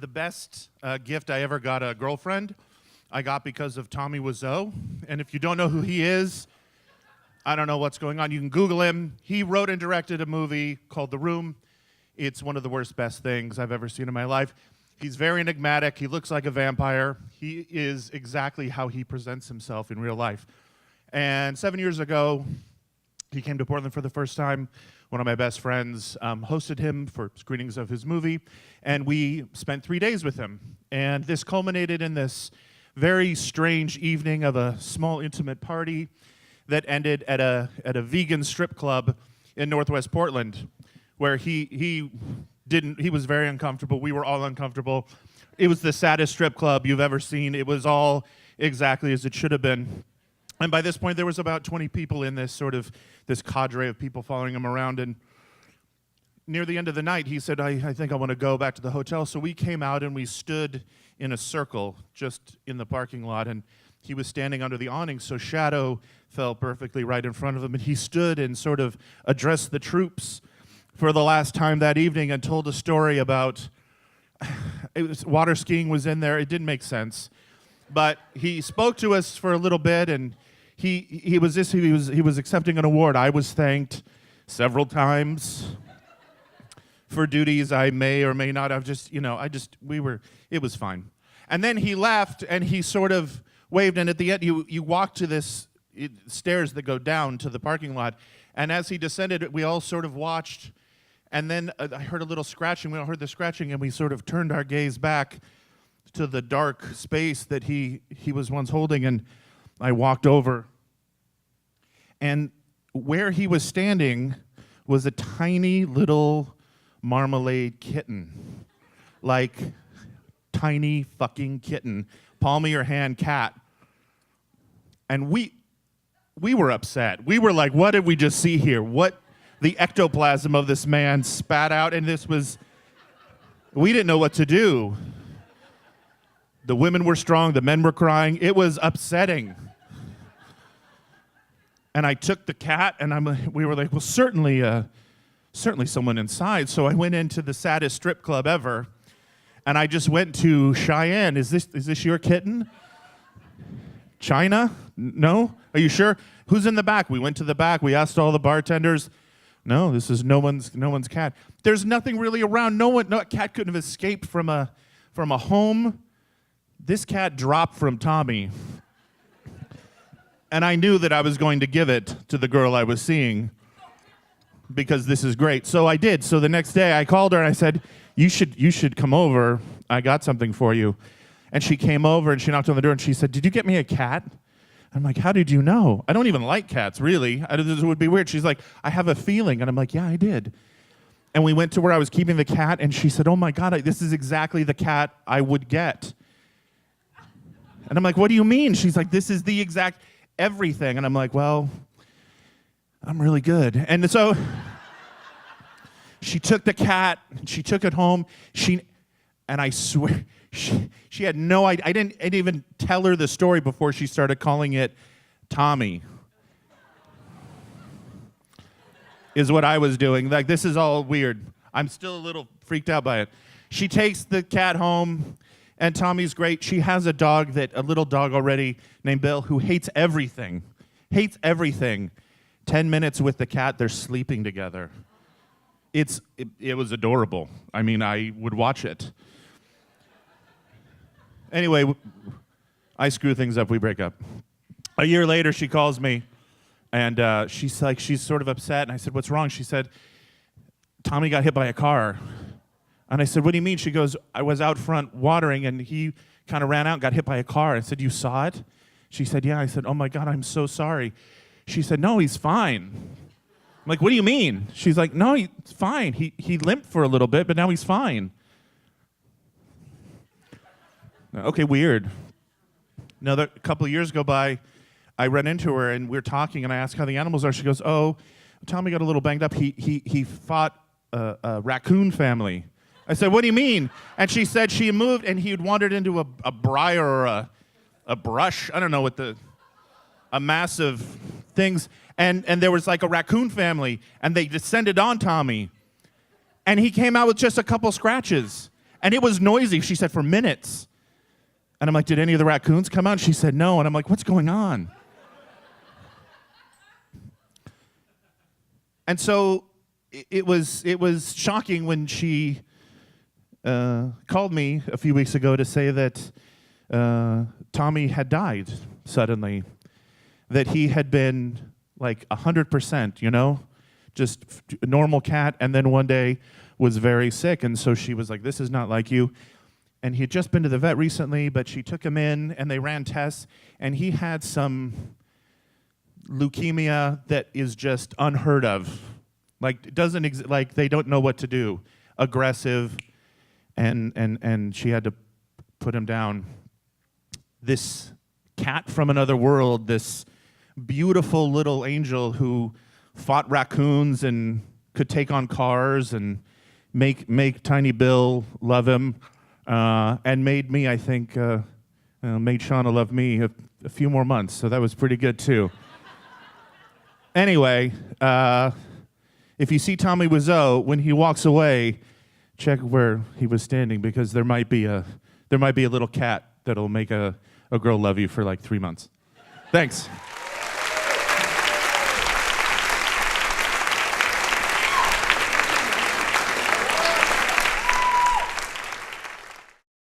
the best gift I ever got a girlfriend, I got because of Tommy Wiseau. And if you don't know who he is, I don't know what's going on. You can Google him. He wrote and directed a movie called The Room. It's one of the worst, best things I've ever seen in my life. He's very enigmatic. He looks like a vampire. He is exactly how he presents himself in real life. And 7 years ago, he came to Portland for the first time. One of my best friends hosted him for screenings of his movie, and we spent 3 days with him. And this culminated in this very strange evening of a small, intimate party that ended at a vegan strip club in Northwest Portland, where he was very uncomfortable. We were all uncomfortable. It was the saddest strip club you've ever seen. It was all exactly as it should have been. And by this point, there was about 20 people in this cadre of people following him around. And near the end of the night, he said, I think I want to go back to the hotel. So we came out and we stood in a circle just in the parking lot. And he was standing under the awning, so shadow fell perfectly right in front of him. And he stood and sort of addressed the troops for the last time that evening and told a story about water skiing was in there. It didn't make sense. But he spoke to us for a little bit, and he was accepting an award. I was thanked several times for duties I may or may not have it was fine. And then he left, and he sort of waved, and at the end, you walk to this stairs that go down to the parking lot, and as he descended, we all sort of watched, and then I heard a little scratching. We all heard the scratching, and we sort of turned our gaze back to the dark space that he was once holding, and I walked over. And where he was standing was a tiny little marmalade kitten. Like, tiny fucking kitten. Palm of your hand cat. And we were upset. We were like, what did we just see here? What the ectoplasm of this man spat out, and we didn't know what to do. The women were strong, the men were crying. It was upsetting. And I took the cat, and we were like, well, certainly someone inside. So I went into the saddest strip club ever, and I just went to Cheyenne. Is this your kitten? China? No? Are you sure? Who's in the back? We went to the back. We asked all the bartenders. No, this is no one's cat. There's nothing really around. No cat couldn't have escaped from a home. This cat dropped from Tommy, and I knew that I was going to give it to the girl I was seeing because this is great. So I did. So the next day I called her and I said, you should come over. I got something for you. And she came over and she knocked on the door and she said, did you get me a cat? I'm like, how did you know? I don't even like cats, really. This would be weird. She's like, I have a feeling. And I'm like, yeah, I did. And we went to where I was keeping the cat, and she said, oh my God, this is exactly the cat I would get. And I'm like, what do you mean? She's like, this is the exact everything. And I'm like, well, I'm really good. And so she took the cat, she took it home. And I swear, she had no idea. I didn't even tell her the story before she started calling it Tommy. Is what I was doing. Like, this is all weird. I'm still a little freaked out by it. She takes the cat home, and Tommy's great. She has a little dog already named Bill, who hates everything. Hates everything. 10 minutes with the cat, they're sleeping together. It was adorable. I mean, I would watch it. Anyway, I screw things up, we break up. A year later, she calls me, and she's sort of upset, and I said, what's wrong? She said, Tommy got hit by a car. And I said, what do you mean? She goes, I was out front watering, and he kind of ran out and got hit by a car. I said, you saw it? She said, yeah. I said, oh my God, I'm so sorry. She said, no, he's fine. I'm like, what do you mean? She's like, no, he's fine. He limped for a little bit, but now he's fine. Okay, weird. Another couple of years go by, I run into her, and we're talking, and I ask how the animals are. She goes, oh, Tommy got a little banged up. He fought a raccoon family. I said, what do you mean? And she said she moved, and he had wandered into a briar or a brush. I don't know what a massive things. And there was like a raccoon family, and they descended on Tommy. And he came out with just a couple scratches. And it was noisy, she said, for minutes. And I'm like, did any of the raccoons come out? She said no. And I'm like, what's going on? And so it was shocking when she called me a few weeks ago to say that Tommy had died suddenly, that he had been like 100%, you know, just a normal cat, and then one day was very sick, and so she was like, this is not like you. And he had just been to the vet recently, but she took him in, and they ran tests, and he had some leukemia that is just unheard of. Like, it doesn't like, they don't know what to do. Aggressive, and she had to put him down. This cat from another world, this beautiful little angel who fought raccoons and could take on cars and make Tiny Bill love him, and made me, I think, made Shauna love me a few more months, so that was pretty good too. Anyway, if you see Tommy Wiseau, when he walks away, check where he was standing, because there might be a little cat that'll make a girl love you for like 3 months. Thanks.